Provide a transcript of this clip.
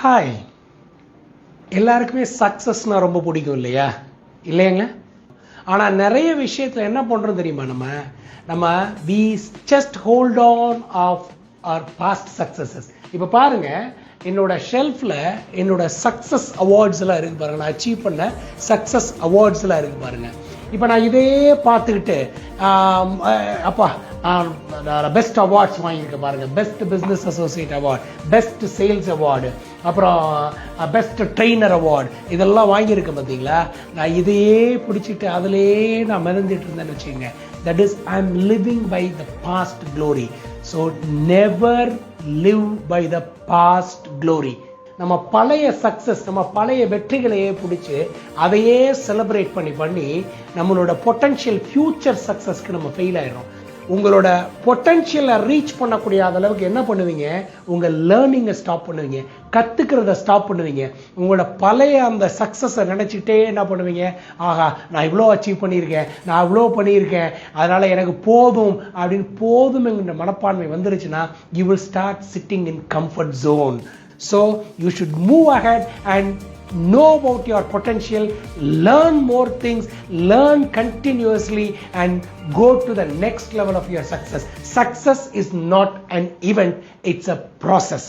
Hi, எல்லாருக்குமே சக்ஸஸ்னால் ரொம்ப பிடிக்கும் இல்லையா? இல்லைங்க. ஆனால் நிறைய விஷயத்தில் என்ன பண்ணுறோம் தெரியுமா? நம்ம we just hold on of our past successes. இப்போ பாருங்க, என்னோட ஷெல்ஃபில் என்னோட சக்ஸஸ் அவார்ட்ஸ்லாம் இருக்குது பாருங்க. நான் அச்சீவ் பண்ண சக்ஸஸ் அவார்ட்ஸ்லாம் இருக்குது பாருங்க. இப்போ நான் இதே பார்த்துக்கிட்டு அப்பா பெஸ்ட் அவார்ட்ஸ் வாங்கியிருக்கேன் பாருங்கள். Best business associate award, best sales award, அப்புறம் பெஸ்ட் ட்ரெயினர் அவார்டு, இதெல்லாம் வாங்கியிருக்கேன் பார்த்தீங்களா? நான் இதையே பிடிச்சிட்டு அதிலேயே நான் மிதந்துட்டு இருந்தேன்னு வச்சுக்கோங்க. That is I am living by the past glory. So never live by the past glory. நம்ம பழைய சக்ஸஸ், நம்ம பழைய வெற்றிகளையே பிடிச்சி அதையே செலிப்ரேட் பண்ணி நம்மளோட பொட்டன்ஷியல் ஃபியூச்சர் சக்ஸஸ்க்கு நம்ம ஃபெயில் ஆயிடும். உங்களோட பொட்டன்ஷியலை ரீச் பண்ணக்கூடிய அளவுக்கு என்ன பண்ணுவீங்க? உங்கள் லேர்னிங்கை ஸ்டாப் பண்ணுவீங்க, கற்றுக்கிறத ஸ்டாப் பண்ணுவீங்க. உங்களோட பழைய அந்த சக்ஸஸை நினச்சிட்டே என்ன பண்ணுவீங்க? ஆஹா, நான் இவ்வளோ அச்சீவ் பண்ணியிருக்கேன், நான் இவ்வளோ பண்ணியிருக்கேன், அதனால் எனக்கு போதும் அப்படின்னு போதும்ங்கிற மனப்பான்மை வந்துருச்சுன்னா you will start sitting in comfort zone. So you should move ahead and know about your potential, learn more things, learn continuously and go to the next level of your success. Success is not an event, it's a process.